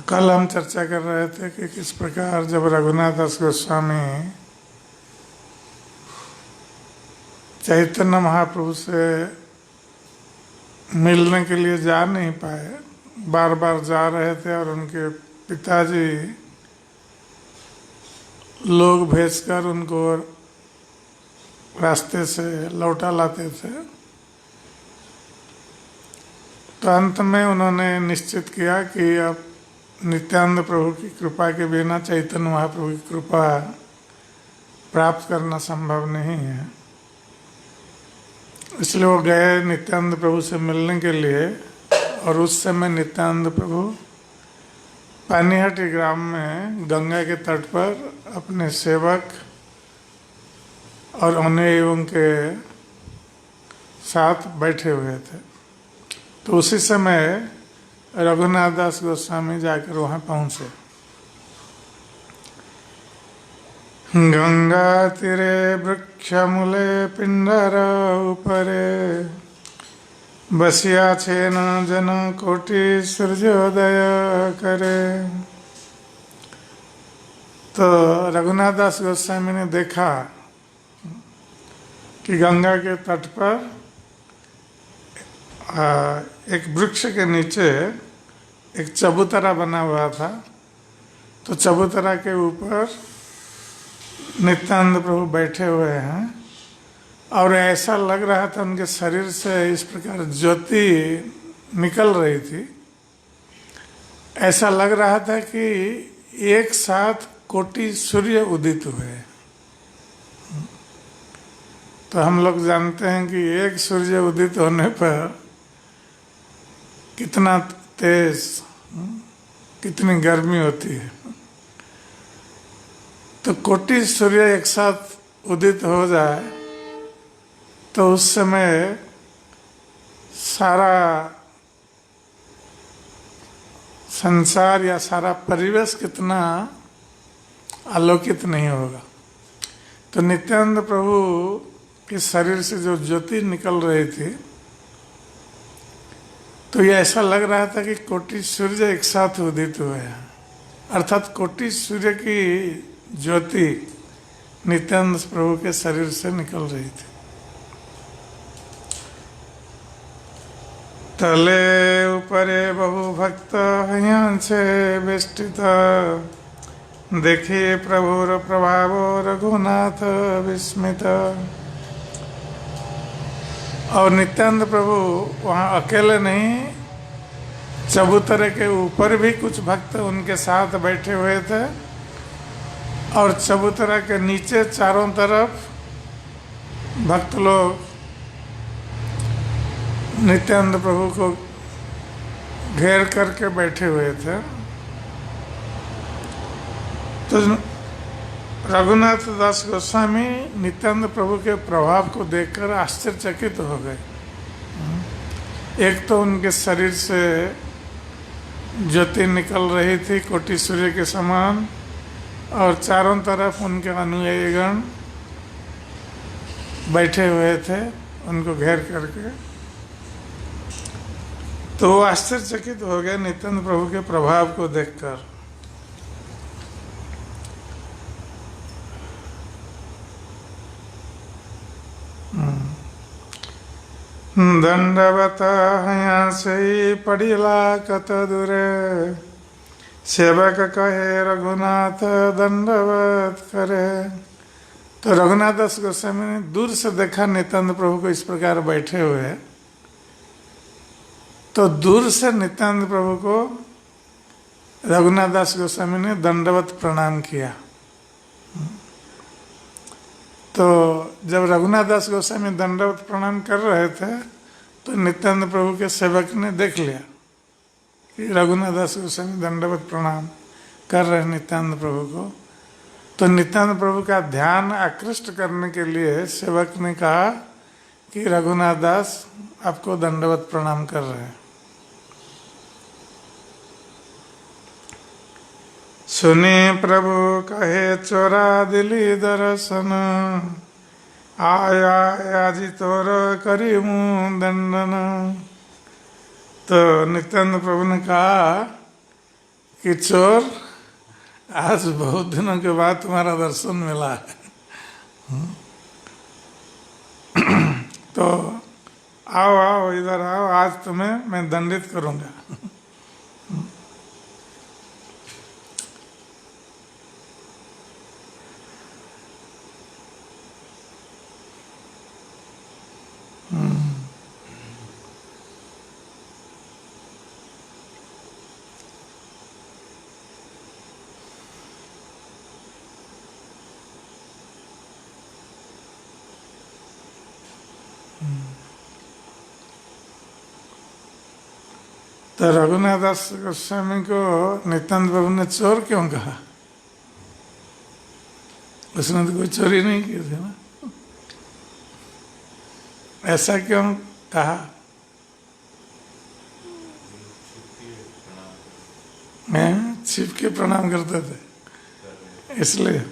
कल हम चर्चा कर रहे थे कि किस प्रकार जब रघुनाथ दास गोस्वामी चैतन्य महाप्रभु से मिलने के लिए जा नहीं पाए, बार बार जा रहे थे और उनके पिताजी लोग भेजकर उनको रास्ते से लौटा लाते थे। तो अंत में उन्होंने निश्चित किया कि अब नित्यानंद प्रभु की कृपा के बिना चैतन्य महाप्रभु की कृपा प्राप्त करना संभव नहीं है। इसलिए वो गए नित्यानंद प्रभु से मिलने के लिए। और उस समय नित्यानंद प्रभु पानीहट्टी ग्राम में गंगा के तट पर अपने सेवक और उन्हें के साथ बैठे हुए थे। तो उसी समय रघुनाथ दास गोस्वामी जाकर वहाँ पहुँचे। गंगा तीरे वृक्षमूले पिंडर उपरे बसिया छेन जन कोटि सूर्योदय करे। तो रघुनाथ दास गोस्वामी ने देखा कि गंगा के तट पर एक वृक्ष के नीचे एक चबूतरा बना हुआ था। तो चबूतरा के ऊपर नित्यानंद प्रभु बैठे हुए हैं और ऐसा लग रहा था उनके शरीर से इस प्रकार ज्योति निकल रही थी। ऐसा लग रहा था कि एक साथ कोटि सूर्य उदित हुए। तो हम लोग जानते हैं कि एक सूर्य उदित होने पर कितना तेज, कितनी गर्मी होती है। तो कोटि सूर्य एक साथ उदित हो जाए तो उस समय सारा संसार या सारा परिवेश कितना आलोकित नहीं होगा। तो नित्यानंद प्रभु के शरीर से जो ज्योति निकल रही थी तो ये ऐसा लग रहा था कि कोटि सूर्य एक साथ उदित हुए हैं, अर्थात कोटि सूर्य की ज्योति नित्यानंद प्रभु के शरीर से निकल रही थी। तले ऊपरे बहु भक्त हयांसे वेष्टित देखे प्रभुर प्रभाव रघुनाथ विस्मित। और नित्यानंद प्रभु वहाँ अकेले नहीं, चबूतरे के ऊपर भी कुछ भक्त उनके साथ बैठे हुए थे और चबूतरा के नीचे चारों तरफ भक्त लोग नित्यानंद प्रभु को घेर करके बैठे हुए थे। तो रघुनाथ दास गोस्वामी नित्यानंद प्रभु के प्रभाव को देखकर आश्चर्यचकित हो गए। एक तो उनके शरीर से ज्योति निकल रही थी कोटि सूर्य के समान और चारों तरफ उनके अनुयायीगण बैठे हुए थे उनको घेर करके। तो वो आश्चर्यचकित हो गए नित्यानंद प्रभु के प्रभाव को देखकर। दंडवत हयांसे पड़िला कत दूरे सेवक कहे रघुनाथ दंडवत करे। तो रघुनाथ दास गोस्वामी ने दूर से देखा नित्यानंद प्रभु को इस प्रकार बैठे हुए। तो दूर से नित्यानंद प्रभु को रघुनाथ दास गोस्वामी ने दंडवत प्रणाम किया। तो जब रघुनाथ दास गोस्वामी दंडवत प्रणाम कर रहे थे तो नित्यानंद प्रभु के सेवक ने देख लिया कि रघुनाथ दास गोस्वामी दंडवत प्रणाम कर रहे नित्यानंद प्रभु को। तो नित्यानंद प्रभु का ध्यान आकृष्ट करने के लिए सेवक ने कहा कि रघुनाथ दास आपको दंडवत प्रणाम कर रहे हैं। सुने प्रभु कहे चोरा दिली दर्शन आया आजी तोर करी मुँह दंडन। तो नित्यानंद प्रभु ने कहा कि चोर, आज बहुत दिनों के बाद तुम्हारा दर्शन मिला है। तो आओ आओ इधर आओ, आज तुम्हें मैं दंडित करूंगा। तो रघुनाथ दास गोस्वामी को नित्यानंद प्रभु ने चोर क्यों कहा? उसने तो कोई चोरी नहीं की थी ना, ऐसा क्यों कहा? मैं छिप के प्रणाम करते थे इसलिए।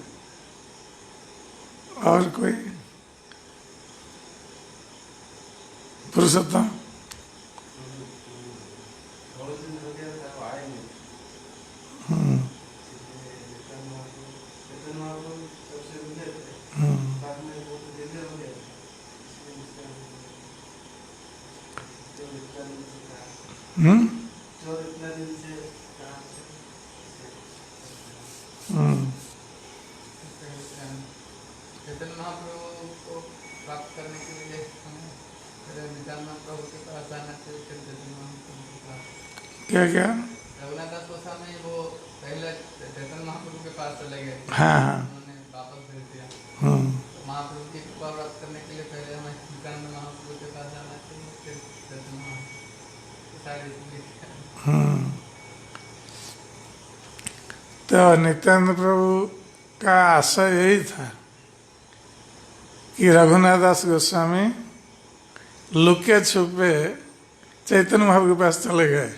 और कोई? पुरुषोत्तम? चैतन्य महाप्रभु को प्राप्त करने के लिए हमें नित्यानंद प्रभु के पास आना चाहिए। चैतन्य महाप्रभु के पास क्या क्या? रघुनाथ दास गोस्वामी वो पहले चैतन्य महाप्रभु के पास चले गए, हाँ, उन्होंने वापस भेज दिया। महाप्रभु की कृपा प्राप्त करने के लिए पहले हमें नित्यानंद महाप्रभु के पास आना चाहिए, फिर चैतन्य महाप्रभु सारे इसलिए। तो नित्यानंद प्रभु का आशय यही था कि रघुनाथ दास गोस्वामी लुके छुपे चैतन्य महाप्रभु के पास चले गए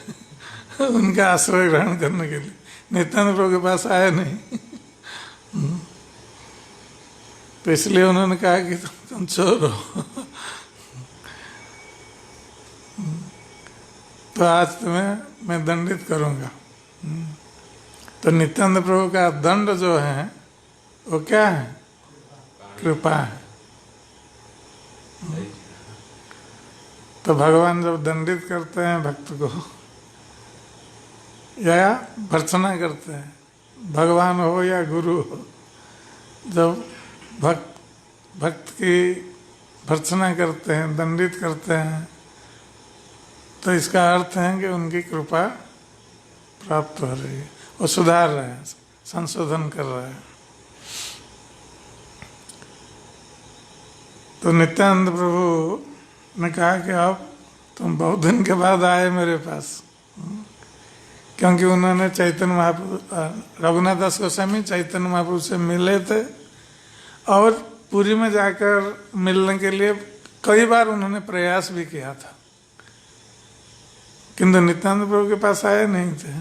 उनका आश्रय ग्रहण करने के लिए। नित्यानंद प्रभु के पास आए नहीं। तो इसलिए उन्होंने कहा कि तुम चोर हो। तो आज तुम्हें मैं दंडित करूंगा। तो नित्यानंद प्रभु का दंड जो है वो क्या है? कृपा है। तो भगवान जब दंडित करते हैं भक्त को या भर्त्सना करते हैं, भगवान हो या गुरु हो, जब भक्त की भर्त्सना करते हैं, दंडित करते हैं, तो इसका अर्थ है कि उनकी कृपा प्राप्त हो रही है, वो सुधार रहे हैं, संशोधन कर रहे हैं। तो नित्यानंद प्रभु ने कहा कि अब तुम बहुत दिन के बाद आए मेरे पास, क्योंकि उन्होंने चैतन्य महाप्रभु, रघुनाथ दास गोस्वामी चैतन्य महाप्रभु से मिले थे और पुरी में जाकर मिलने के लिए कई बार उन्होंने प्रयास भी किया था, किंतु नित्यानंद प्रभु के पास आए नहीं थे।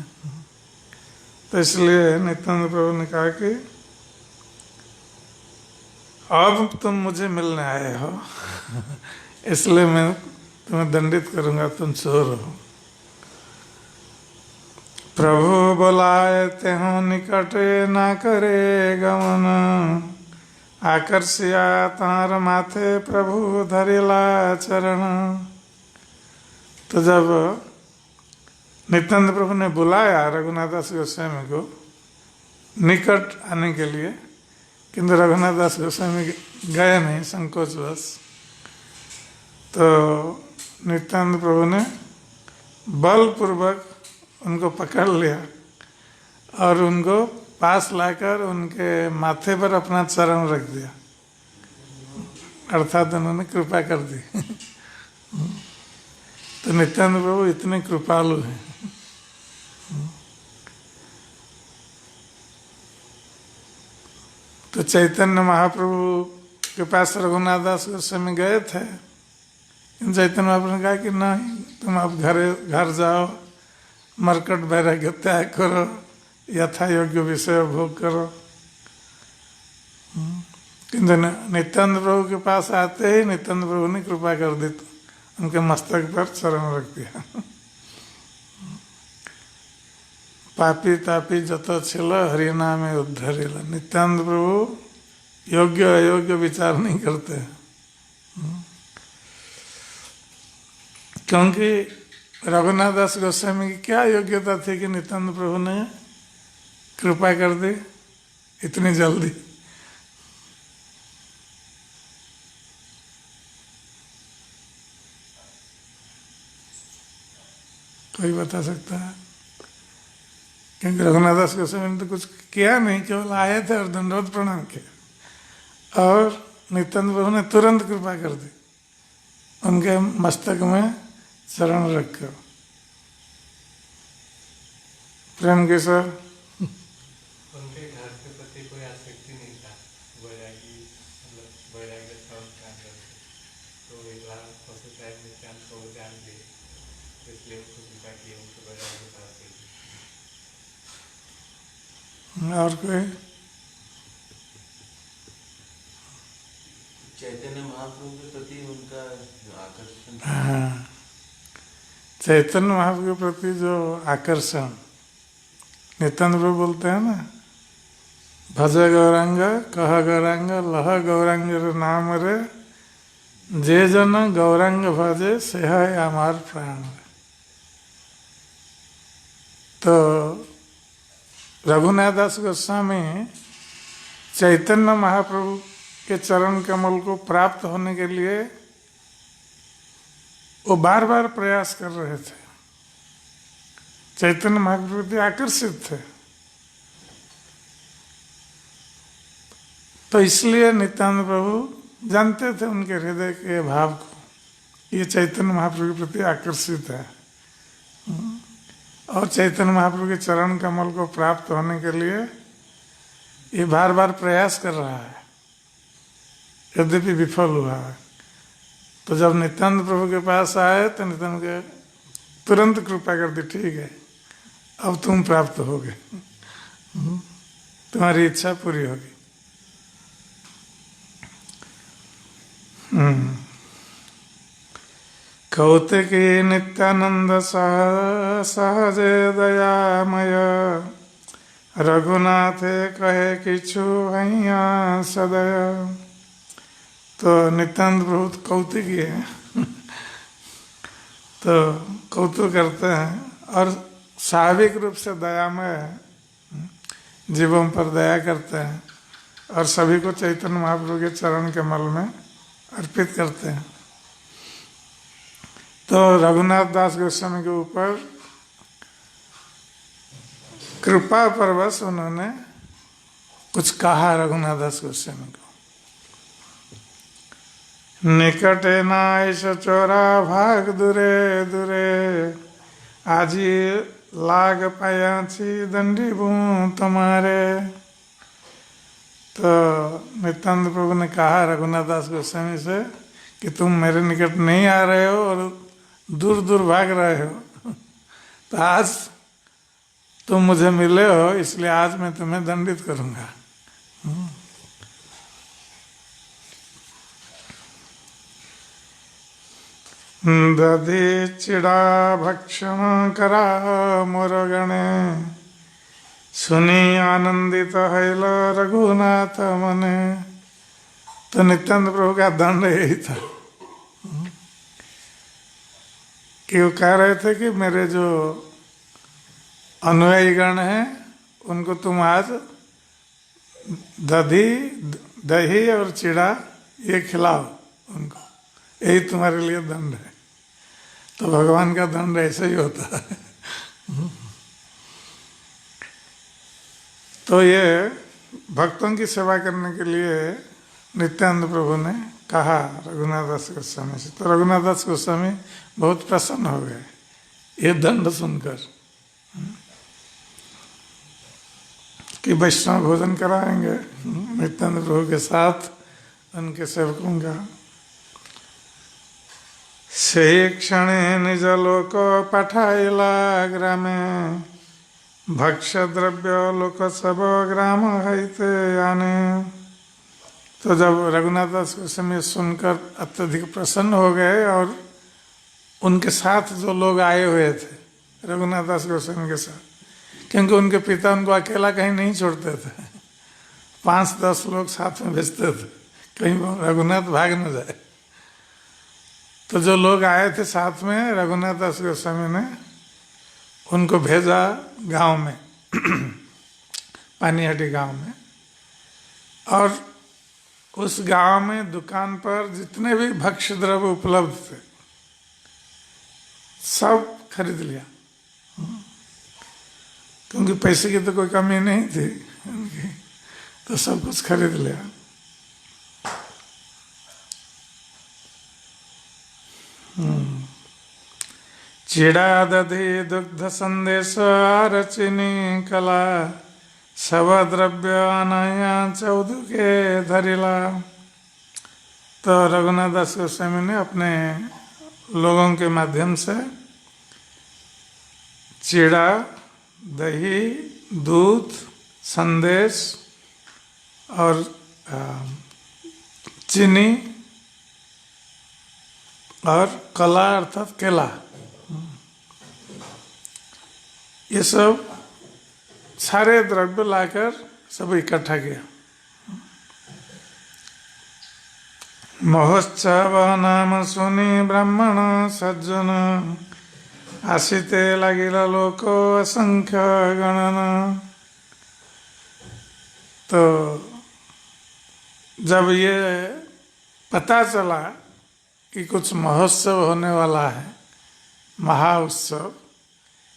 तो इसलिए नित्यानंद प्रभु ने कहा कि अब तुम मुझे मिलने आए हो इसलिए मैं तुम्हें दंडित करूंगा, तुम चोर हो। प्रभु बोलाए तेहु निकटे ना करे गमन, आकर्षिया तार माथे प्रभु धरिला चरण। तो जब नित्यानंद प्रभु ने बुलाया रघुनाथ दास गोस्वामी को निकट आने के लिए, किंतु रघुनाथ दास गोस्वामी गए नहीं संकोचवश, तो नित्यानंद प्रभु ने बलपूर्वक उनको पकड़ लिया और उनको पास लाकर उनके माथे पर अपना चरण रख दिया, अर्थात उन्होंने कृपा कर दी। तो नित्यानंद प्रभु इतने कृपालु हैं। तो चैतन्य महाप्रभु के पास रघुनाथ दास गोस्वामी गए थे, चैतन्य महाप्रभु ने कहा कि नहीं, तुम अब घर जाओ, मरकट वैराग्य त्याग करो, यथा योग्य विषय भोग करो। किंतु नित्यानंद प्रभु के पास आते ही नित्यानंद प्रभु ने कृपा कर दी, उनके मस्तक पर चरण रख दिया। पापी तापी जत छिल हरिनामे उद्धरिल। नित्यानंद प्रभु योग्य अयोग्य विचार नहीं करते हैं। क्योंकि रघुनाथ दास गोस्वामी की क्या योग्यता थी कि नित्यानंद प्रभु ने कृपा कर दी इतनी जल्दी। कोई बता सकता है? क्योंकि रघुनाथ दास गोस्वामी ने तो कुछ किया नहीं, केवल आए थे और दंडवत प्रणाम किया और नित्यानंद प्रभु ने तुरंत कृपा कर दी उनके मस्तक में शरण रखकर। प्रेम के सर उनके घर के प्रति कोई आसक्ति नहीं था, वैरागी मतलब वैराग्य था उनका अंदर से। तो एक बार पशु साहब ने चांद को जान दिए, इसलिए उनको कृपा की, उनको वैराग्य प्राप्त हुई। और कोई? चैतन्य महाप्रभु के प्रति उनका जो आकर्षण, हाँ, चैतन्य महाप्रभु के प्रति जो आकर्षण, नित्यानंद प्रभु बोलते हैं ना, भज गौरांग कह गौरांग लह गौरांग नाम रे, जे जन गौरांग भजे से है हमार प्राण रे। तो रघुनाथ दास गोस्वामी चैतन्य महाप्रभु के चरण कमल को प्राप्त होने के लिए वो बार बार प्रयास कर रहे थे, चैतन्य महाप्रभु प्रति आकर्षित थे। तो इसलिए नित्यानंद प्रभु जानते थे उनके हृदय के भाव को, ये चैतन्य महाप्रभु के प्रति आकर्षित है और चैतन्य महाप्रभु के चरण कमल को प्राप्त होने के लिए ये बार बार प्रयास कर रहा है, यद्यपि विफल हुआ है। तो जब नित्यानंद प्रभु के पास आए तो नित्यानंद के तुरंत कृपा कर दी, ठीक है अब तुम प्राप्त होगे, तुम्हारी इच्छा पूरी होगी। कौतिकी नित्यानंद सहजे दयामय, रघुनाथे कहे किछु हैया सदय। तो नित्यानंद प्रभु कौतिकी है तो कौतुक करते हैं और स्वाभाविक रूप से दयामय है, जीवों पर दया करते हैं और सभी को चैतन्य महाप्रभु के चरण कमल में अर्पित करते हैं। तो रघुनाथ दास गोस्वामी के ऊपर कृपा परवश उन्होंने कुछ कहा रघुनाथ दास गोस्वामी को। निकटे नाइस चोरा भाग दूरे दूरे, आजी लाग पायाची दंडी बू तुम्हारे। तो नित्यानंद प्रभु ने कहा रघुनाथ दास गोस्वामी से कि तुम मेरे निकट नहीं आ रहे हो और दूर दूर भाग रहे हो, तो आज तुम मुझे मिले हो इसलिए आज मैं तुम्हें दंडित करूंगा। दधि चिड़ा भक्षण करा मोर गणे, सुनी आनंदित हैल रघुनाथ मने। तो नित्यानंद प्रभु का दंड यही था कि वो कह रहे थे कि मेरे जो अनुयायी गण हैं उनको तुम आज दही और चिड़ा ये खिलाओ उनको, यही तुम्हारे लिए दंड है। तो भगवान का दंड ऐसे ही होता है। तो ये भक्तों की सेवा करने के लिए नित्यानंद प्रभु ने कहा रघुनाथ दास गोस्वामी से। तो रघुनाथ दास गोस्वामी बहुत प्रसन्न हो गए ये दंड सुनकर कि वैष्णव भोजन कराएंगे नित्यानंद प्रभु के साथ उनके सेवकों का। से क्षणे निज लोक पठाइला ग्रामे, भक्ष्य द्रव्य लोक सब ग्राम हईते आने। तो जब रघुनाथ दास गोस्वामी सुनकर अत्यधिक प्रसन्न हो गए और उनके साथ जो लोग आए हुए थे रघुनाथ दास गोस्वामी के साथ, क्योंकि उनके पिता उनको अकेला कहीं नहीं छोड़ते थे, 5-10 लोग साथ में भेजते थे, कहीं रघुनाथ भाग न जाए। तो जो लोग आए थे साथ में, रघुनाथ दास गोस्वामी ने उनको भेजा गांव में पानीहाटी गांव में, और उस गांव में दुकान पर जितने भी भक्ष्य द्रव्य उपलब्ध थे सब खरीद लिया, क्योंकि पैसे की तो कोई कमी नहीं थी उनकी, तो सब कुछ खरीद लिया। चिड़ा दधि दुग्ध संदेश रचिनी कला, सब द्रव्य अनया चौदुके धरिला। तो रघुनाथ दास गोस्वामी ने अपने लोगों के माध्यम से चिड़ा, दही, दूध, संदेश और चीनी और कला अर्थात केला, ये सब सारे द्रव्य लाकर सब इकट्ठा किया। महोत्सव नाम सुनी ब्राह्मण सज्जन, आसिते लगिला लोको असंख्य गणना। तो जब ये पता चला कि कुछ महोत्सव होने वाला है, महाउत्सव,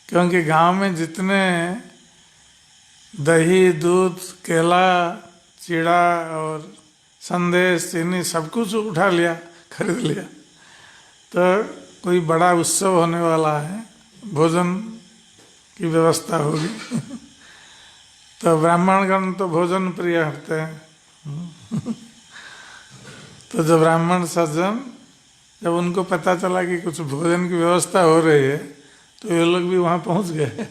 क्योंकि गांव में जितने दही, दूध, केला, चिड़ा और संदेश, चीनी सब कुछ उठा लिया, खरीद लिया, तो कोई बड़ा उत्सव होने वाला है, भोजन की व्यवस्था होगी। तो ब्राह्मणगण तो भोजन प्रिय होते हैं। तो जो ब्राह्मण सज्जन, जब उनको पता चला कि कुछ भोजन की व्यवस्था हो रही है, तो ये लोग भी वहां पहुंच गए।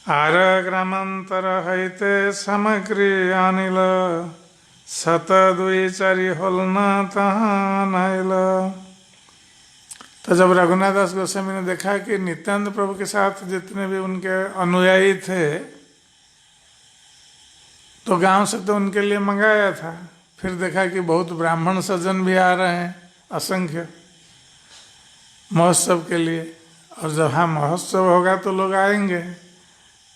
आर ग्रामांतर हईते सामग्री आनिल, सत दुई चारि होलना तहाँ नाइल। तो जब रघुनाथ दास गोस्वामी ने देखा कि नित्यानंद प्रभु के साथ जितने भी उनके अनुयायी थे, तो गांव से तो उनके लिए मंगाया था, फिर देखा कि बहुत ब्राह्मण सज्जन भी आ रहे हैं असंख्य महोत्सव के लिए, और जब हाँ महोत्सव होगा तो लोग आएंगे,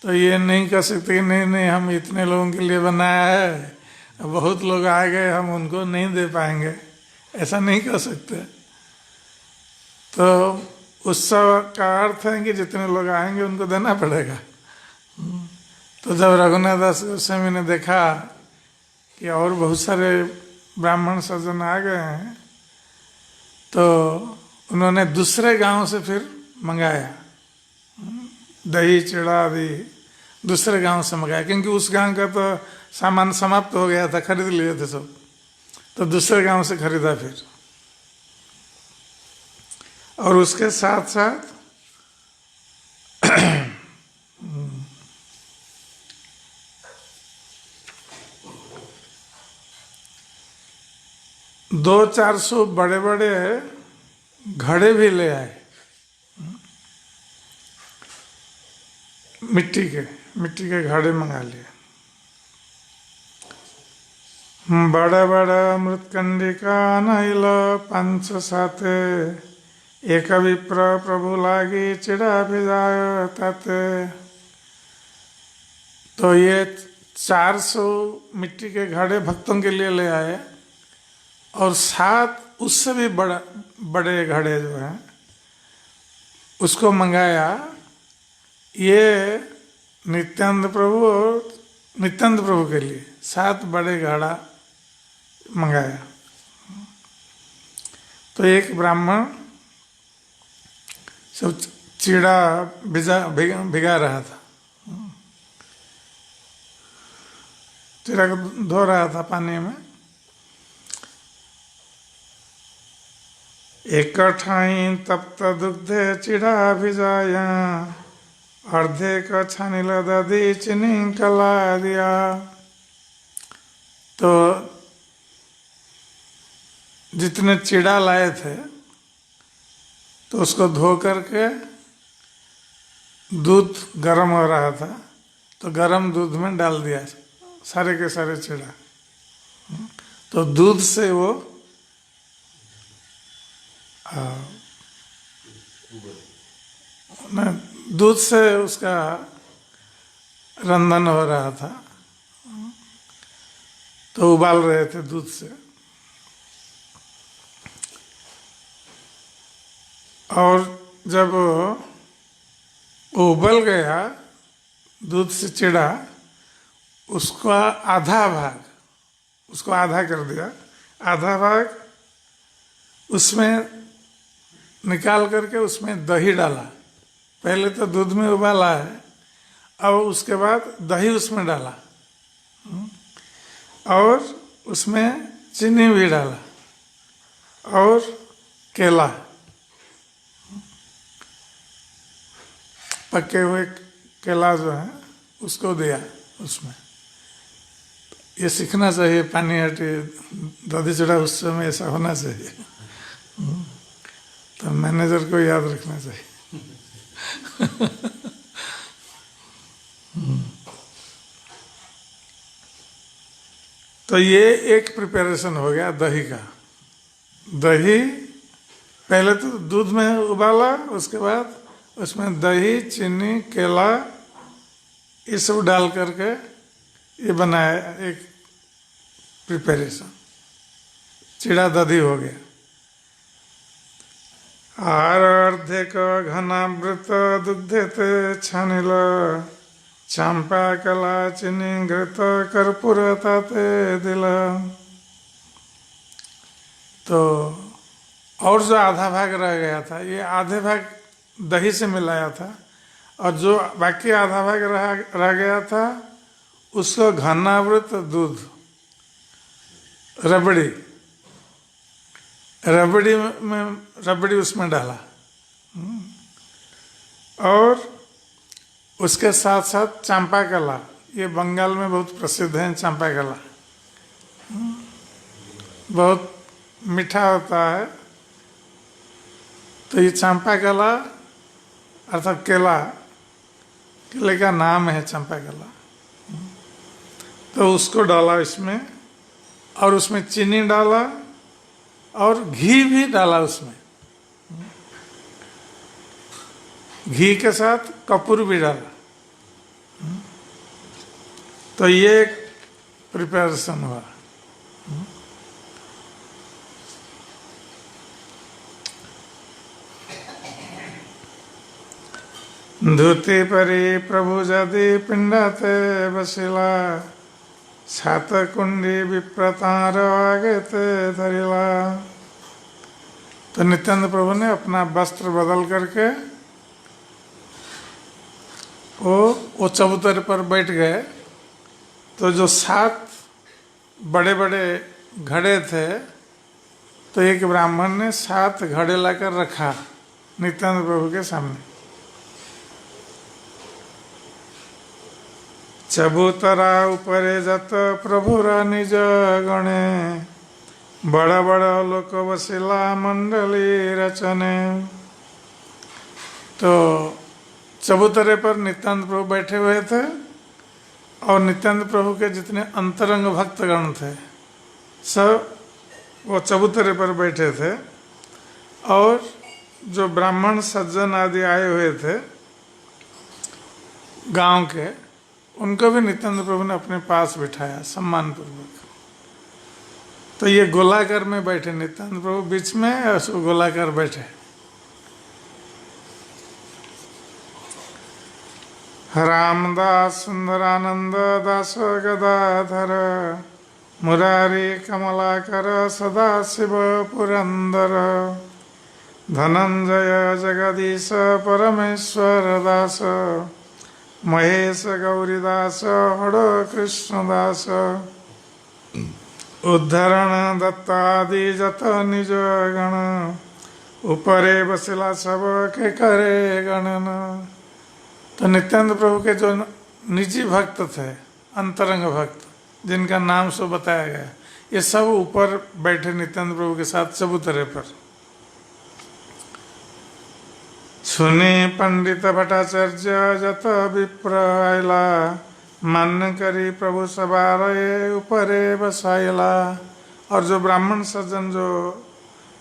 तो ये नहीं कह सकते कि नहीं नहीं हम इतने लोगों के लिए बनाया है, बहुत लोग आ गए हम उनको नहीं दे पाएंगे, ऐसा नहीं कह सकते। तो उत्सव का अर्थ है कि जितने लोग आएंगे उनको देना पड़ेगा। तो जब रघुनाथ दास गोस्वामी ने देखा कि और बहुत सारे ब्राह्मण सज्जन आ गए हैं, तो उन्होंने दूसरे गांव से फिर मंगाया, दही चिड़ा आदि दूसरे गांव से मंगाया, क्योंकि उस गांव का तो सामान समाप्त हो गया था, खरीद लिए थे सब, तो दूसरे गांव से खरीदा फिर। और उसके साथ साथ दो 400 बड़े बड़े घड़े भी ले आए, मिट्टी के घड़े मंगा लिए। बड़ा बड़ा मृतकंडिका नैल 5 साथे, एक विप्र प्रभु लागी चिड़ा भिजाय ताते। तो ये 400 मिट्टी के घड़े भक्तों के लिए ले आए, और 7 उससे भी बड़े घड़े जो हैं उसको मंगाया। ये नित्यानंद प्रभु के लिए 7 बड़े घड़ा मंगाया। तो एक ब्राह्मण सब चिड़ा भिगा रहा था, चिड़ा को धो रहा था पानी में। एक ठाई तप्त दुग्धे चिड़ा भिजाया, अर्धे का छानिल दधी चीनी कला दिया। तो जितने चिड़ा लाए थे तो उसको धो करके दूध गर्म हो रहा था तो गर्म दूध में डाल दिया सारे के सारे चिड़ा। तो दूध से वो दूध से उसका रंधन हो रहा था, तो उबाल रहे थे दूध से। और जब वो उबल गया दूध से चिड़ा, उसका आधा भाग, उसको आधा कर दिया, आधा भाग उसमें निकाल करके उसमें दही डाला। पहले तो दूध में उबाला है, अब उसके बाद दही उसमें डाला और उसमें चीनी भी डाला और केला, पके हुए केला जो है उसको दिया उसमें। ये सीखना चाहिए, पानी हटी दधी चूड़ा उस समय ऐसा होना चाहिए। तो मैनेजर को याद रखना चाहिए। तो ये एक प्रिपरेशन हो गया दही का। दही पहले तो दूध में उबाला, उसके बाद उसमें दही, चीनी, केला ये सब डाल करके ये बनाया एक प्रिपरेशन, चिड़ा दधी हो गया। आरार्धेक घनावृत दुग्धेते छानिल चांपा कला चीनी घृत कर्पूर ताते दिल। तो और जो आधा भाग रह गया था, ये आधे भाग दही से मिलाया था, और जो बाकी आधा भाग रह गया था उसको घनावृत दूध, रबड़ी उसमें डाला और उसके साथ साथ चांपा कला, ये बंगाल में बहुत प्रसिद्ध है चांपा कला, बहुत मीठा होता है। तो ये चांपा कला अर्थात केला, केले का नाम है चंपा कला, तो उसको डाला इसमें और उसमें चीनी डाला और घी भी डाला उसमें, घी के साथ कपूर भी डाला। तो ये एक प्रिपरेशन हुआ। धूति परी प्रभु जदि पिंडते बसिला छात कुंडी विप्रतार आगे ते धरिला। तो नित्यानंद प्रभु ने अपना वस्त्र बदल करके वो चबूतरे पर बैठ गए। तो जो 7 बड़े बड़े घड़े थे, तो एक ब्राह्मण ने 7 घड़े लाकर रखा नित्यानंद प्रभु के सामने। चबूतरा ऊपरे जत प्रभुरा निज गणे बड़ा बड़ा लोक बसिला मंडली रचने। तो चबूतरे पर नित्यानंद प्रभु बैठे हुए थे और नित्यानंद प्रभु के जितने अंतरंग भक्तगण थे सब वो चबूतरे पर बैठे थे, और जो ब्राह्मण सज्जन आदि आए हुए थे गांव के, उनको भी नित्यानंद प्रभु ने अपने पास बिठाया सम्मान पूर्वक। तो ये गोलाकार में बैठे नित्यानंद प्रभु बीच में, और सो गोलाकार बैठे। रामदास सुंदरानंद दास गदाधर मुरारी कमलाकर सदा शिव पुरंदर धनंजय जगदीश परमेश्वर दास महेश गौरीदास हड़ो कृष्णदास उद्धरण दत्तादि जत निज गण ऊपरे बसिला सब के करे गणन। तो नित्यानंद प्रभु के जो निजी भक्त थे, अंतरंग भक्त, जिनका नाम सो बताया गया, ये सब ऊपर बैठे नित्यानंद प्रभु के साथ चबूतरे पर। सुनी पंडित भट्टाचार्य जत विप्र आयला, मान्य करी प्रभु सवारे ऊपरे बसायला। और जो ब्राह्मण सज्जन जो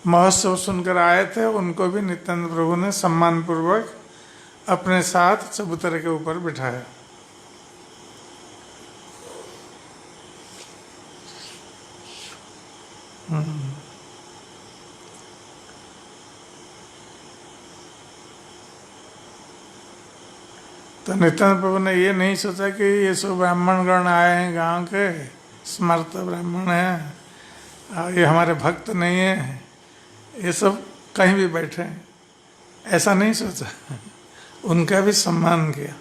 महोत्सव सुनकर आए थे, उनको भी नित्यानंद प्रभु ने सम्मान पूर्वक अपने साथ चबूतरे के ऊपर बिठाया। तो नित्यानंद प्रभु ने ये नहीं सोचा कि ये सब ब्राह्मण गण आए हैं गांव के, स्मर्त ब्राह्मण हैं, ये हमारे भक्त नहीं है, ये सब कहीं भी बैठे हैं, ऐसा नहीं सोचा। उनका भी सम्मान किया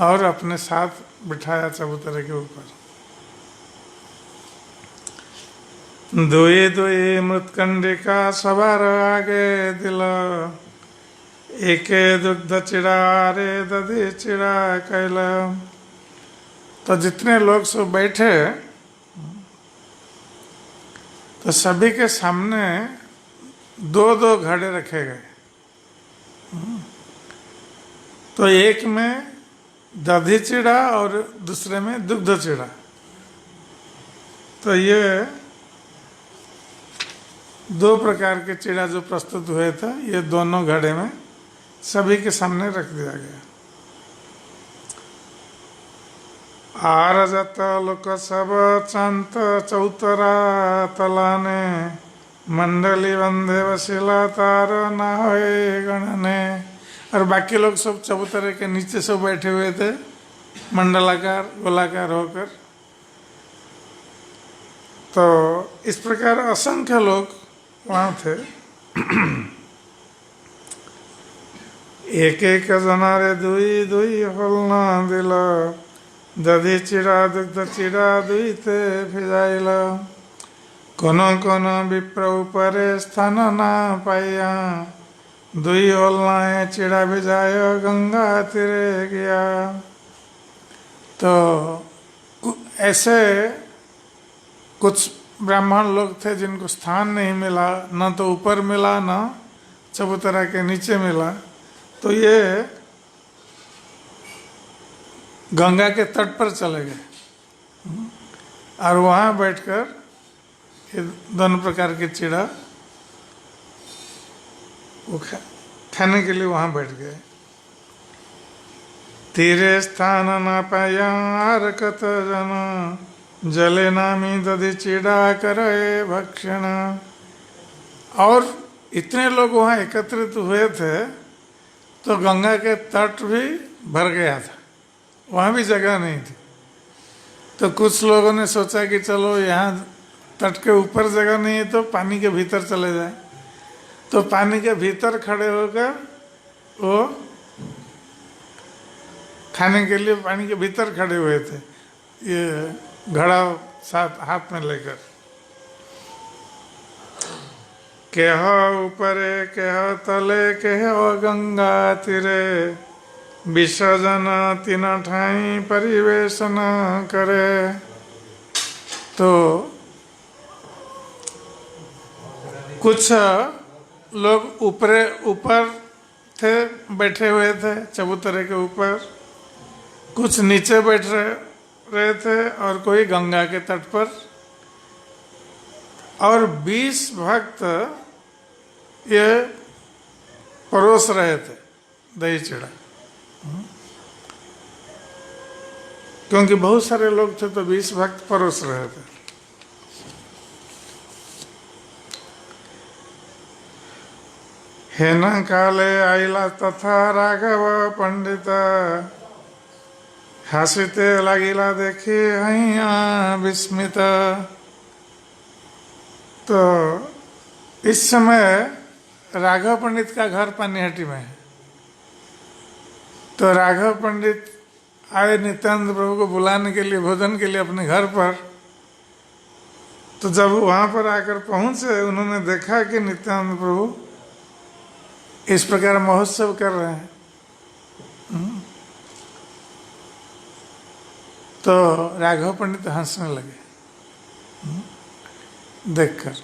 और अपने साथ बिठाया चबूतरे के ऊपर। दुई दुई मृतकंडिका सवार आगे दिल, एके दुग्ध चिड़ा रे दधी चिड़ा कैल। तो जितने लोग सब बैठे, तो सभी के सामने दो दो घड़े रखे गए। तो एक में दधी चिड़ा और दूसरे में दुग्ध चिड़ा। तो ये दो प्रकार के चिड़ा जो प्रस्तुत हुए थे, ये दोनों घड़े में सभी के सामने रख दिया गया। आरजत लोक सब चंत चौतरा तलाने, मंडली बंधे वशिला तार न होए गणने। और बाकी लोग सब चबूतरे के नीचे सब बैठे हुए थे, मंडलाकार गोलाकार होकर। तो इस प्रकार असंख्य लोग वहाँ थे। एक एक जना रे दुई दुई होलना दिल, दधी चिड़ा दुग्ध चिड़ा दुई ते भिजाइल। कोनो कोनो विप्र ऊपरे स्थान ना पाइया, दुई होलना चिड़ा भिजाय गंगा तीरे गया। तो ऐसे कुछ ब्राह्मण लोग थे जिनको स्थान नहीं मिला, न तो ऊपर मिला न चबूतरा के नीचे मिला। तो ये गंगा के तट पर चले गए और वहाँ बैठकर ये दोनों प्रकार के चिड़ा वो खाने के लिए वहाँ बैठ गए। तीरे स्थान न पाया आरकत जन, जले नामी दधी चिड़ा करे भक्षण। और इतने लोग वहाँ एकत्रित हुए थे, तो गंगा के तट भी भर गया था, वहाँ भी जगह नहीं थी। तो कुछ लोगों ने सोचा कि चलो यहाँ तट के ऊपर जगह नहीं है तो पानी के भीतर चले जाए। तो पानी के भीतर खड़े होकर वो खाने के लिए पानी के भीतर खड़े हुए थे, ये घड़ा साथ हाथ में लेकर। केह ऊपरे केह तले केह गंगा तीरे, विसर्जन तीन ठाई परिवेशन करे। तो कुछ लोग ऊपर थे, बैठे हुए थे चबूतरे के ऊपर, कुछ नीचे बैठ रहे थे और कोई गंगा के तट पर। और 20 भक्त ये परोस रहे थे दही चिड़ा, क्योंकि बहुत सारे लोग थे तो 20 भक्त परोस रहे थे। हेन काले आइला तथा राघव पंडित, हासिते लागिला देखी हैया विस्मित। तो इस समय राघव पंडित का घर पानीहट्टी में है। तो राघव पंडित आए नित्यानंद प्रभु को बुलाने के लिए, भोजन के लिए अपने घर पर। तो जब वहाँ पर आकर पहुँचे, उन्होंने देखा कि नित्यानंद प्रभु इस प्रकार महोत्सव कर रहे हैं। तो राघव पंडित हंसने लगे देखकर।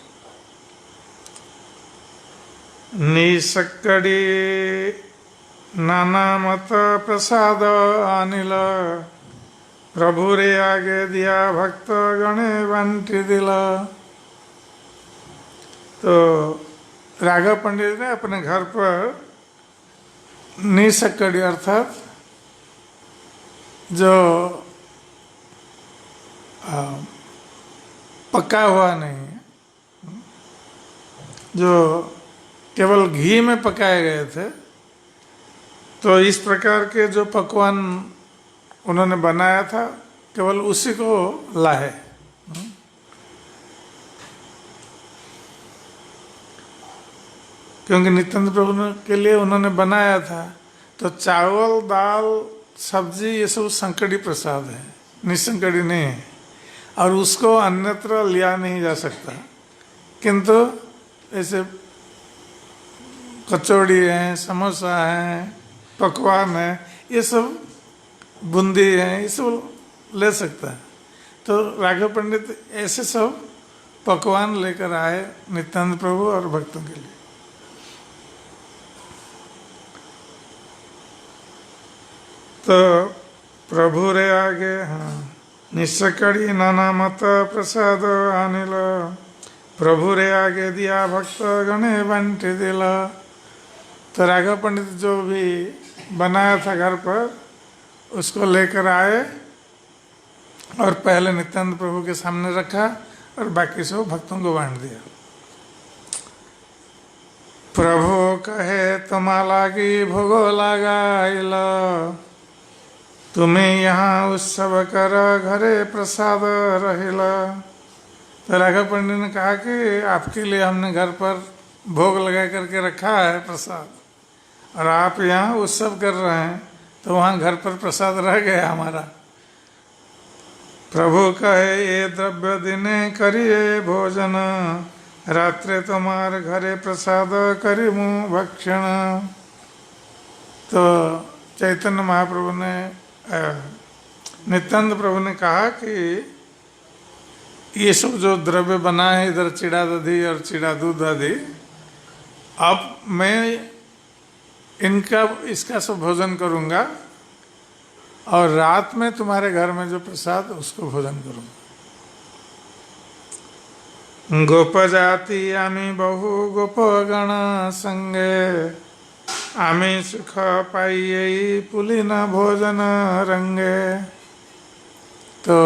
निसक्कड़ी नाना मत प्रसाद अनिल प्रभु रे आगे दिया भक्त गणे बांटी दिला। तो राघव पंडित ने अपने घर पर निसक्कड़ी अर्थात जो पका हुआ नहीं है, जो केवल घी में पकाए गए थे, तो इस प्रकार के जो पकवान उन्होंने बनाया था केवल उसी को लाए। क्योंकि नित्यानंद प्रभु के लिए उन्होंने बनाया था, तो चावल दाल सब्जी ये सब संकड़ी प्रसाद है, निसंकड़ी नहीं है, और उसको अन्यत्र लिया नहीं जा सकता। किंतु ऐसे कचौड़ी है, समोसा है, पकवान है, ये सब बूंदी है, ये सब ले सकता है। तो राघव पंडित ऐसे सब पकवान लेकर आए नित्यानंद प्रभु और भक्तों के लिए। तो प्रभु रे आगे निसक्कड़ी नाना मत प्रसाद अनिल प्रभु रे आगे दिया भक्त गणे बांटी दिला। तो राघव पंडित जो भी बनाया था घर पर उसको लेकर आए और पहले नित्यानंद प्रभु के सामने रखा और बाकी सब भक्तों को बांट दिया। प्रभु कहे तुम्हारा की भोग लगाइला तुम्हें यहाँ उत्सव कर घरे प्रसाद रहिला। तो राघव पंडित ने कहा कि आपके लिए हमने घर पर भोग लगा करके रखा है प्रसाद, और आप यहाँ उत्सव कर रहे हैं, तो वहाँ घर पर प्रसाद रह गया हमारा। प्रभु कहे ये द्रव्य दिने करिए भोजन रात्रे तुम्हारे घरे प्रसाद करिमु भक्षण। तो चैतन्य महाप्रभु ने नित्यानंद प्रभु ने कहा कि ये सब जो द्रव्य बना है इधर चिड़ा दधी और चिड़ा दूध आदि, अब मैं इसका सब भोजन करूँगा और रात में तुम्हारे घर में जो प्रसाद उसको भोजन करूँगा। गोप जाति आमी बहु गोप गण संगे आमी सुख पाइये पुलिन भोजन रंगे। तो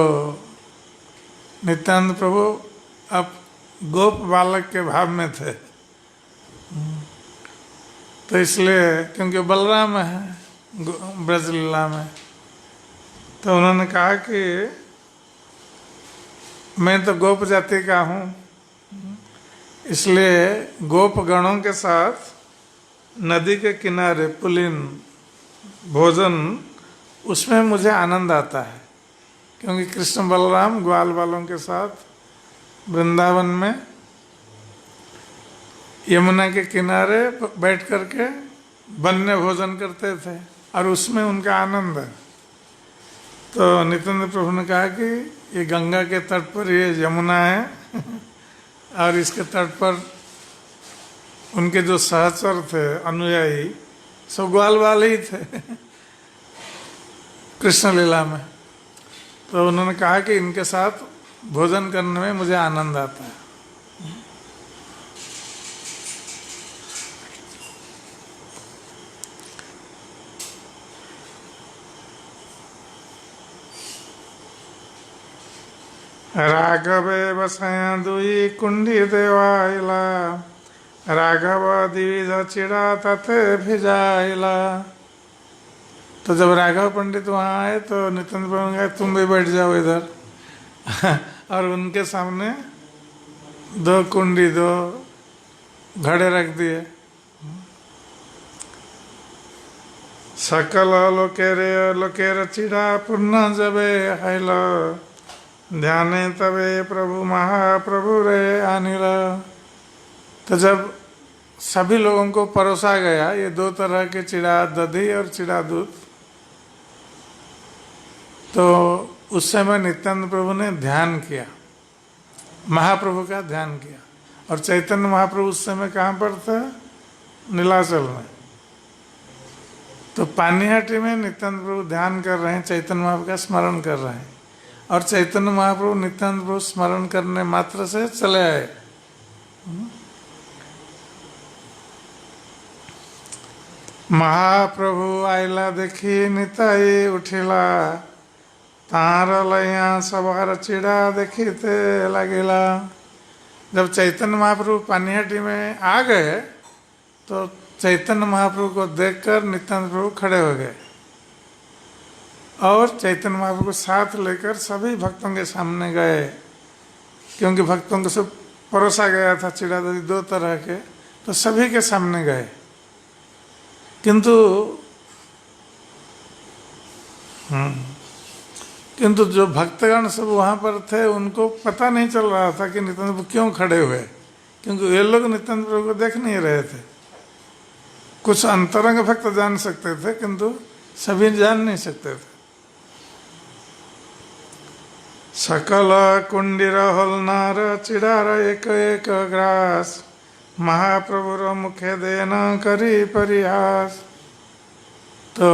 नित्यानंद प्रभु अब गोप बालक के भाव में थे, तो इसलिए क्योंकि बलराम है ब्रजलीला में, तो उन्होंने कहा कि मैं तो गोप जाति का हूँ, इसलिए गोप गणों के साथ नदी के किनारे पुलिन भोजन उसमें मुझे आनंद आता है। क्योंकि कृष्ण बलराम ग्वाल वालों के साथ वृंदावन में यमुना के किनारे बैठ करके वन्य भोजन करते थे और उसमें उनका आनंद है। तो नित्यानंद प्रभु ने कहा कि ये गंगा के तट पर ये यमुना है और इसके तट पर उनके जो सहचर थे अनुयायी सब ग्वाल वाले ही थे कृष्ण लीला में। तो उन्होंने कहा कि इनके साथ भोजन करने में मुझे आनंद आता है। राघवे बसाया दुई कुंडी देवाइला राघव द्विध चिड़ा तथे भिजाइला। तो जब राघव पंडित वहाँ आए तो नित्यानंद प्रभु ने कहा तुम भी बैठ जाओ इधर और उनके सामने दो कुंडी दो घड़े रख दिए। सकल लोकेर चिड़ा पूर्ण जबे हैल ध्याने तबे प्रभु महाप्रभु रे अनिल। तो जब सभी लोगों को परोसा गया ये दो तरह के चिड़ा दधी और चिड़ा दूध, तो उस समय नित्यानंद प्रभु ने ध्यान किया, महाप्रभु का ध्यान किया। और चैतन्य महाप्रभु उस समय कहाँ पर थे? नीलाचल में। तो पानीहाटी में नित्यानंद प्रभु ध्यान कर रहे हैं, चैतन्य महाप्रभु का स्मरण कर रहे हैं, और चैतन्य महाप्रभु नित्यानंद प्रभु स्मरण करने मात्र से चले आए। महाप्रभु आइला देखी निताई उठिला, तार लैया सवार चिड़ा देखते लगिला। जब चैतन्य महाप्रभु पानीहाटी में आ गए तो चैतन्य महाप्रभु को देखकर नित्यानंद प्रभु खड़े हो गए और चैतन्य महाप्रभु को साथ लेकर सभी भक्तों के सामने गए, क्योंकि भक्तों को सब परोसा गया था चिड़ा दही 2 तरह के, तो सभी के सामने गए। किंतु जो भक्तगण सब वहाँ पर थे उनको पता नहीं चल रहा था कि नित्यानंद प्रभु क्यों खड़े हुए, क्योंकि वे लोग नित्यानंद प्रभु को देख नहीं रहे थे। कुछ अंतरंग भक्त जान सकते थे किंतु सभी जान नहीं सकते थे। सकल कुंडीर होलनार चिड़ार एक एक ग्रास, महाप्रभुर मुखे देना करी परिहास। तो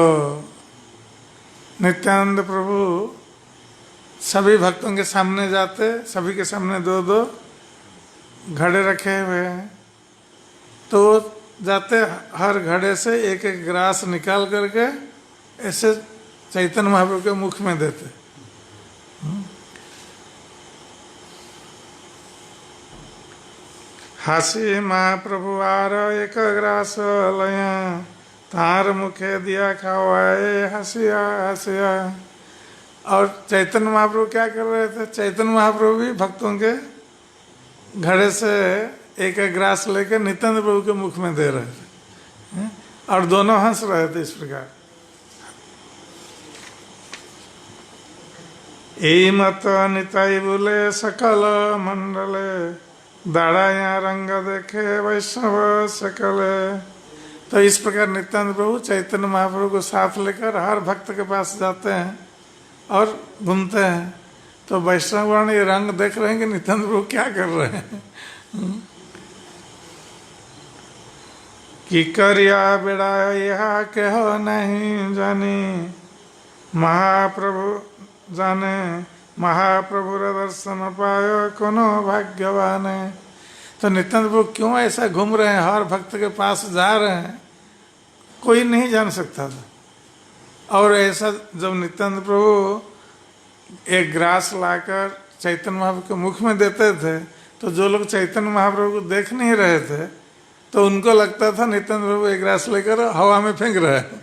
नित्यानंद प्रभु सभी भक्तों के सामने जाते, सभी के सामने 2-2 घड़े रखे हुए हैं, तो जाते हर घड़े से एक एक ग्रास निकाल करके ऐसे चैतन्य महाप्रभु के मुख में देते। हासी महाप्रभु आर एक ग्रास लया, तार मुखे दिया खावाए हसिया हसिया। और चैतन्य महाप्रभु क्या कर रहे थे? चैतन्य महाप्रभु भी भक्तों के घड़े से एक एक ग्रास लेकर नित्यानंद प्रभु के मुख में दे रहे थे, और दोनों हंस रहे थे इस प्रकार। ए मत निताई बोले सकल मंडले, दाड़ाया रंग देखे वैष्णव सकले। तो इस प्रकार नित्यानंद प्रभु चैतन्य महाप्रभु को साथ लेकर हर भक्त के पास जाते हैं और घूमते हैं। तो वैष्णवगण ये रंग देख रहे हैं कि नित्यानंद प्रभु क्या कर रहे हैं। कि करिया बेड़ा यह कह नहीं जानी, महाप्रभु जाने महाप्रभु दर्शन पायो कोनो भाग्यवान। तो नित्यानंद प्रभु क्यों ऐसा घूम रहे हैं, हर भक्त के पास जा रहे हैं, कोई नहीं जान सकता था। और ऐसा जब नित्यानंद प्रभु एक ग्रास लाकर चैतन्य महाप्रभु के मुख में देते थे, तो जो लोग चैतन्य महाप्रभु को देख नहीं रहे थे तो उनको लगता था नित्यानंद प्रभु एक ग्रास लेकर हवा में फेंक रहे हैं।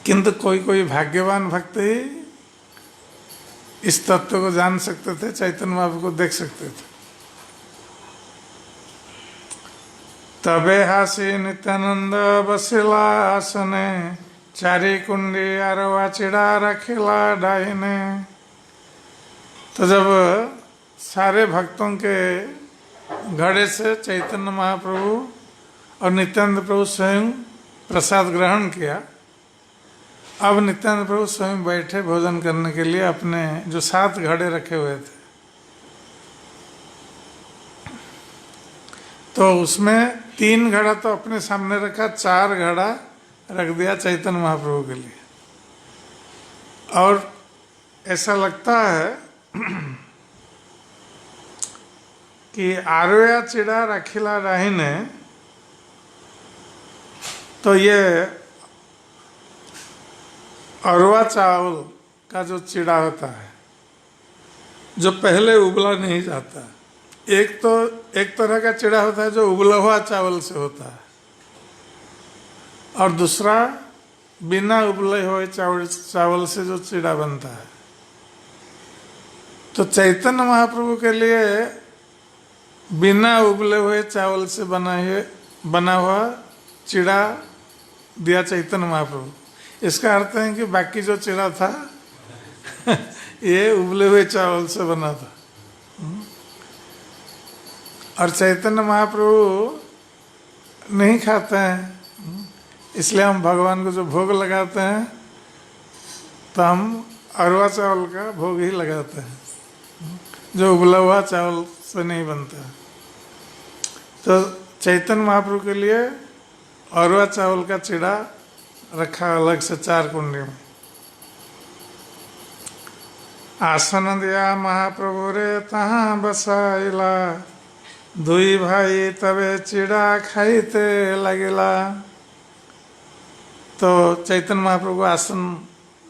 किंतु कोई कोई भाग्यवान भक्त ही इस तत्व को जान सकते थे, चैतन्य महाप्रभु को देख सकते थे। तबे हासी नित्यानंद बसिला आसने, चारी कुंडी आरवा चिड़ा रखिला डाइने। तो जब सारे भक्तों के घड़े से चैतन्य महाप्रभु और नित्यानंद प्रभु स्वयं प्रसाद ग्रहण किया, अब नित्यानंद प्रभु स्वयं बैठे भोजन करने के लिए अपने जो 7 घड़े रखे हुए थे। तो उसमें 3 घड़ा तो अपने सामने रखा, 4 घड़ा रख दिया चैतन्य महाप्रभु के लिए। और ऐसा लगता है कि आरोया चिड़ा रखिला राहिने, तो ये अरवा चावल का जो चिड़ा होता है, जो पहले उबला नहीं जाता। एक तरह का चिड़ा होता है जो उबला हुआ चावल से होता है, और दूसरा बिना उबले हुए चावल से जो चिड़ा बनता है। तो चैतन्य महाप्रभु के लिए बिना उबले हुए चावल से बना हुआ चिड़ा दिया चैतन्य महाप्रभु। इसका अर्थ है कि बाकी जो चिड़ा था ये उबले हुए चावल से बना था। और चैतन्य महाप्रभु नहीं खाते हैं, इसलिए हम भगवान को जो भोग लगाते हैं तो हम अरवा चावल का भोग ही लगाते हैं, जो उबला हुआ चावल से नहीं बनता। तो चैतन्य महाप्रभु के लिए अरवा चावल का चिड़ा रखा अलग से 4 कुंडी में। आसन दिया महाप्रभु रे तहाँ बसाइला, दुई भाई तबे चिड़ा खाइते लगिला। तो चैतन्य महाप्रभु को आसन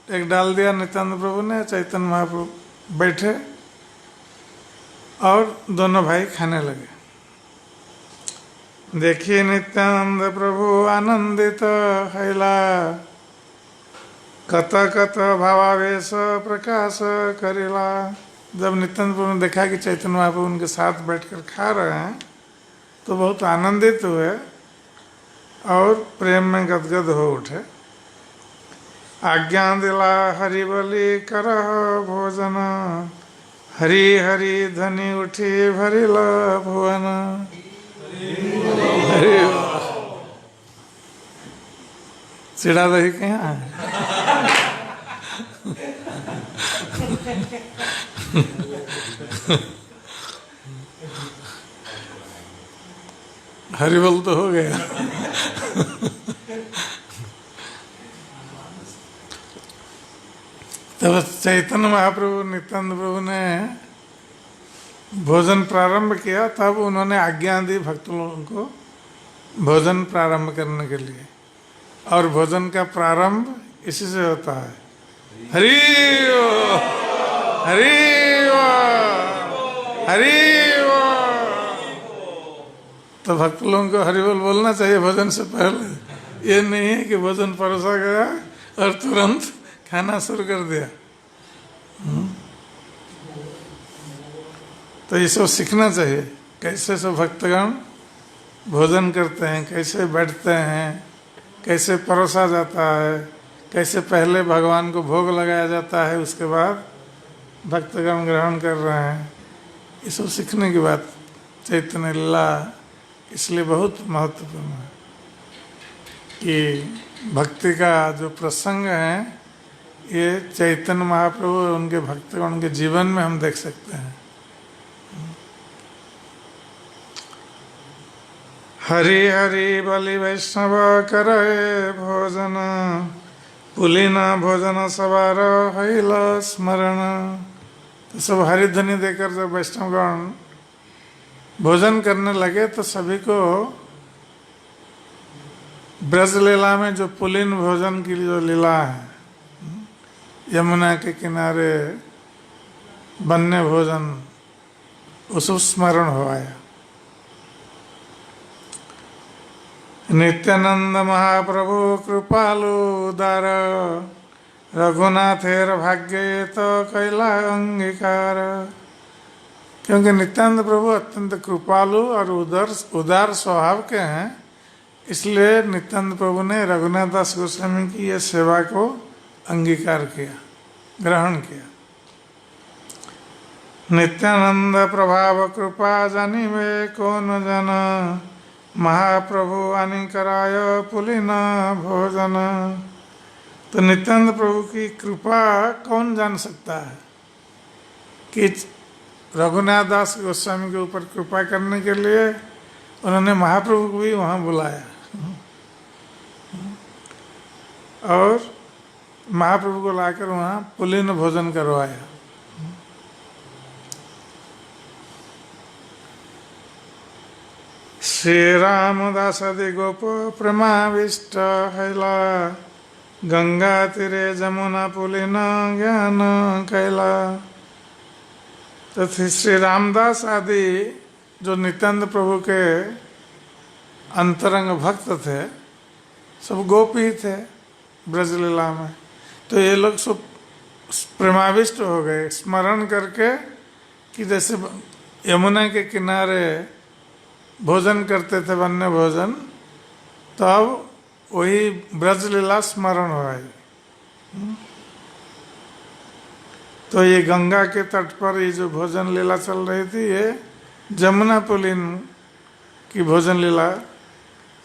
एक डाल दिया नित्यानंद प्रभु ने, चैतन्य महाप्रभु बैठे और दोनों भाई खाने लगे। देखिए नित्यानंद प्रभु आनंदित हैला, कत कत भावावेश प्रकाश करेला। जब नित्यानंद प्रभु ने देखा कि चैतन्य महाप्रभु उनके साथ बैठकर खा रहे हैं तो बहुत आनंदित हुए और प्रेम में गदगद हो उठे। आज्ञा दिला हरि बलि करह भोजन, हरि हरि ध्वनि उठी भरिल भुवन। चिड़ा दही के यहाँ हरिबल तो हो गया। तब चैतन्य महाप्रभु नित्यानंद प्रभु ने भोजन प्रारंभ किया, तब उन्होंने आज्ञा दी भक्त लोगों को भोजन प्रारंभ करने के लिए। और भोजन का प्रारंभ इसी से होता है, हरि ओ, हरि ओ, हरि ओ। तो भक्त लोगों को हरि बोल बोलना चाहिए भोजन से पहले। ये नहीं है कि भोजन परोसा गया और तुरंत खाना शुरू कर दिया। तो ये सब सीखना चाहिए, कैसे सब भक्तगण भोजन करते हैं, कैसे बैठते हैं, कैसे परोसा जाता है, कैसे पहले भगवान को भोग लगाया जाता है, उसके बाद भक्तगण ग्रहण कर रहे हैं। ये सब सीखने की बात चैतन्य लीला इसलिए बहुत महत्वपूर्ण है कि भक्ति का जो प्रसंग है ये चैतन्य महाप्रभु और उनके भक्तगण के जीवन में हम देख सकते हैं। हरि हरि बलि वैष्णव करे भोजन, पुलिन भोजन सवार हैल स्मरण। तो सब हरिध्वनि देकर जब वैष्णवगण भोजन करने लगे तो सभी को ब्रज लीला में जो पुलिन भोजन की जो लीला है, यमुना के किनारे बनने भोजन, उस स्मरण हो आया। नित्यानंद महाप्रभु कृपालु उदार, रघुनाथेर भाग्य तो कैला अंगीकार। क्योंकि नित्यानंद प्रभु अत्यंत कृपालु और उदार स्वभाव के हैं, इसलिए नित्यानंद प्रभु ने रघुनाथ दास गोस्वामी की यह सेवा को अंगीकार किया, ग्रहण किया। नित्यानंद प्रभाव कृपा जानी में कौन जन, महाप्रभु आनी कराय पुलिन भोजन। तो नित्यानंद प्रभु की कृपा कौन जान सकता है कि रघुनाथ दास गोस्वामी के ऊपर कृपा करने के लिए उन्होंने महाप्रभु को भी वहाँ बुलाया और महाप्रभु को लाकर वहाँ पुलिन भोजन करवाया। श्री रामदास आदि गोप प्रेमाविष्ट हैला, गंगा तीरे जमुना पुलिन ज्ञान कैला। तो श्री रामदास आदि जो नित्यानंद प्रभु के अंतरंग भक्त थे, सब गोपी थे ब्रजलीला में। तो ये लोग सब प्रेमाविष्ट हो गए, स्मरण करके कि जैसे यमुना के किनारे भोजन करते थे वन्य भोजन, तब वही ब्रजलीला स्मरण हो आई। तो ये गंगा के तट पर ये जो भोजन लीला चल रही थी, ये जमुना पुलिन की भोजन लीला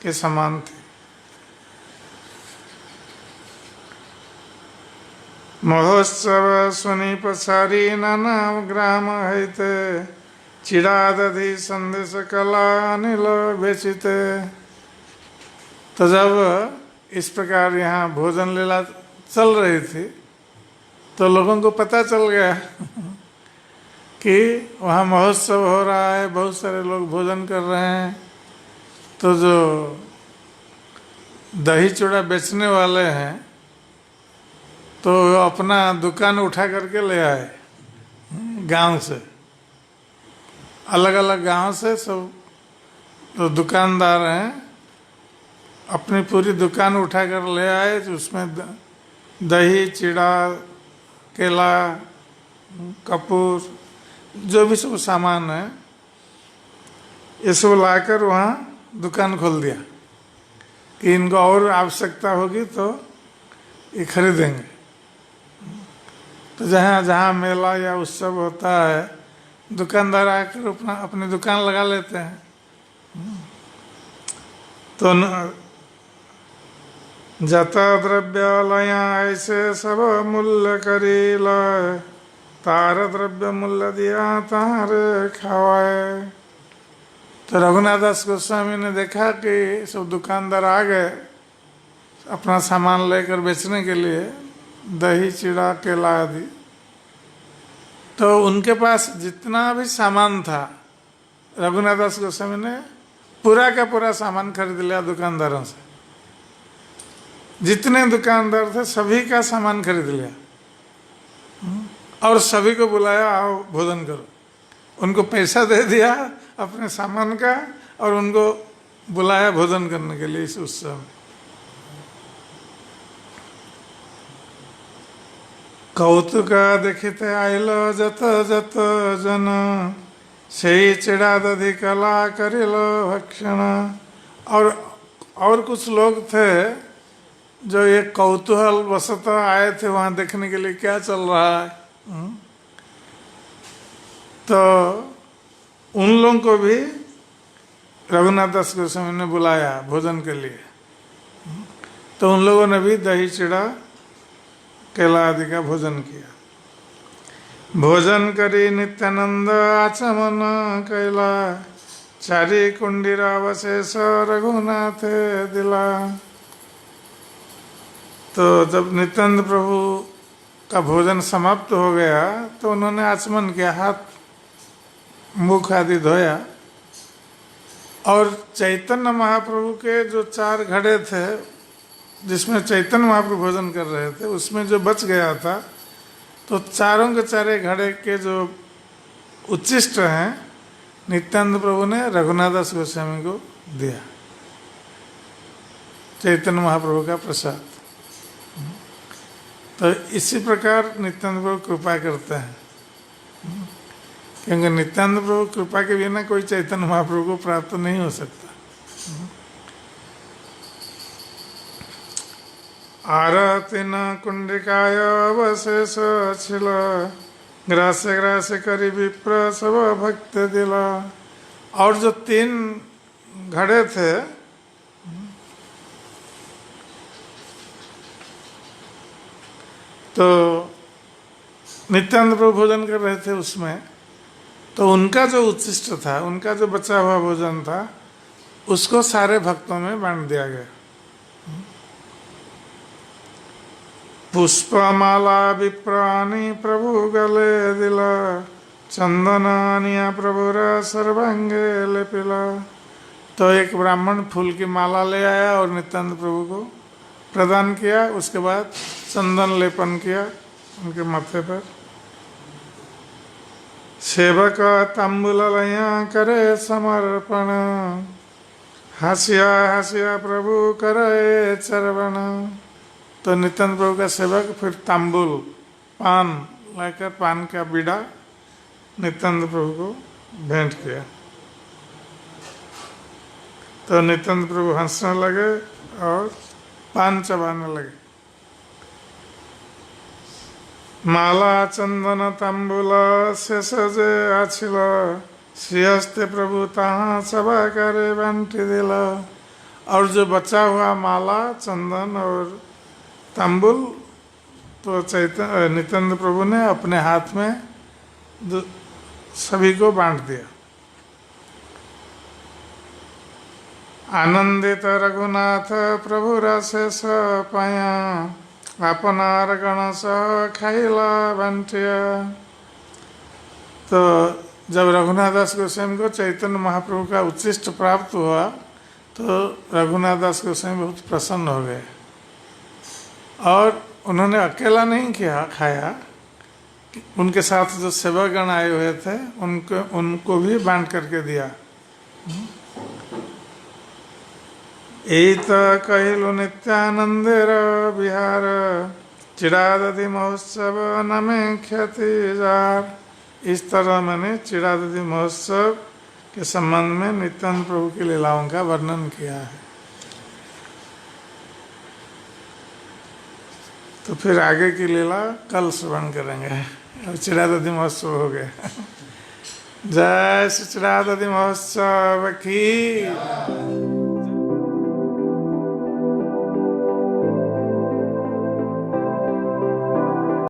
के समान थी। महोत्सव सुनी पछारी नाना ग्राम हैते, चिड़ादधि संदेश कला अनिल बेचिते। तो जब इस प्रकार यहाँ भोजन लीला चल रही थी तो लोगों को पता चल गया कि वहाँ महोत्सव हो रहा है, बहुत सारे लोग भोजन कर रहे हैं। तो जो दही चूड़ा बेचने वाले हैं तो अपना दुकान उठा करके ले आए गांव से, अलग अलग गांव से सब जो दुकानदार हैं अपनी पूरी दुकान उठा कर ले आए। तो उसमें दही चिड़ा केला कपूर जो भी सब सामान है ये सब लाकर वहाँ दुकान खोल दिया कि इनको और आवश्यकता होगी तो ये खरीदेंगे। तो जहाँ जहाँ मेला या उत्सव होता है दुकानदार आकर अपनी दुकान लगा लेते हैं। तो जता द्रव्यालया ऐसे सब मूल्य करी लय, तार द्रव्य मूल्य दिया तारे खावाए। तो रघुनाथ दास गोस्वामी ने देखा कि सब दुकानदार आ गए अपना सामान लेकर बेचने के लिए, दही चिड़ा केला आदि। तो उनके पास जितना भी सामान था रघुनाथ दास गोस्वामी ने पूरा का पूरा सामान खरीद लिया दुकानदारों से। जितने दुकानदार थे सभी का सामान खरीद लिया और सभी को बुलाया, आओ भोजन करो। उनको पैसा दे दिया अपने सामान का और उनको बुलाया भोजन करने के लिए इस उत्सव में। कौतुक देखते आइल जत जत जन, से चिड़ा दधि कला करिल भक्षण। और कुछ लोग थे जो ये कौतूहल वशतः आए थे वहाँ देखने के लिए क्या चल रहा है। तो उन लोगों को भी रघुनाथ दास गोस्वामी ने बुलाया भोजन के लिए। तो उन लोगों ने भी दही चिड़ा केला आदि का भोजन किया। भोजन करी नित्यानंद आचमन कैला, चारी कुंडीरावशेष रघुनाथ दिला। तो जब नित्यानंद प्रभु का भोजन समाप्त हो गया तो उन्होंने आचमन किया, हाथ मुख आदि धोया और चैतन्य महाप्रभु के जो 4 घड़े थे जिसमें चैतन्य महाप्रभु भोजन कर रहे थे उसमें जो बच गया था तो चारों के चारे घड़े के जो उच्छिष्ट हैं नित्यानंद प्रभु ने रघुनाथ दास गोस्वामी को दिया, चैतन्य महाप्रभु का प्रसाद। तो इसी प्रकार नित्यानंद प्रभु कृपा करते हैं, क्योंकि नित्यानंद प्रभु कृपा के बिना कोई चैतन्य महाप्रभु को प्राप्त नहीं हो सकता। आरती न कुंडिकाय अवशेष छिल, ग्रास्य ग्रास्य करी विप्र सब भक्त दिला। और जो 3 घड़े थे तो नित्यानंद प्रभु भोजन कर रहे थे उसमें, तो उनका जो उच्छिष्ट था, उनका जो बचा हुआ भोजन था उसको सारे भक्तों में बांट दिया गया। पुष्पमाला विप्राणी प्रभु गले दिला, चंदनानिया प्रभुर सर्वांगे लेपिला। तो एक ब्राह्मण फूल की माला ले आया और नित्यानंद प्रभु को प्रदान किया। उसके बाद चंदन लेपन किया उनके माथे पर। सेवक तांबूल लया करे समर्पण, हासिया हासिया प्रभु करे चरवण। तो नित्यानंद प्रभु का सेवक फिर तांबूल पान लाकर पान का बीड़ा नित्यानंद प्रभु को भेंट किया। तो नित्यानंद प्रभु हंसने लगे और पान चबाने लगे। माला चंदन तांबूल शेष जे आछिल, श्रीहस्ते प्रभु तहाँ सभा करे बांटी दिला। और जो बचा हुआ माला चंदन और तांबुल तो नित्यानंद प्रभु ने अपने हाथ में सभी को बांट दिया। आनंदित रघुनाथ प्रभु रसेस पाया अपनार गण सह खाइला बंटिया। तो जब रघुनाथ दास गोस्वामी को चैतन्य महाप्रभु का उच्चिष्ट प्राप्त हुआ तो रघुनाथ दास गोस्वामी बहुत प्रसन्न हो गए और उन्होंने अकेला नहीं किया खाया, उनके साथ जो सेवकगण आए हुए थे उनको भी बांट करके दिया। इत कहिलु नित्यानंदेर विहार चिड़ादधि महोत्सव नमे ख्याति जार। इस तरह मैंने चिड़ादधि महोत्सव के संबंध में नित्यानंद प्रभु की लीलाओं का वर्णन किया है। तो फिर आगे की लीला कल श्रवण करेंगे। अब चिड़ादधि महोत्सव हो गया। जय श्री चिड़ादधि महोत्सव की।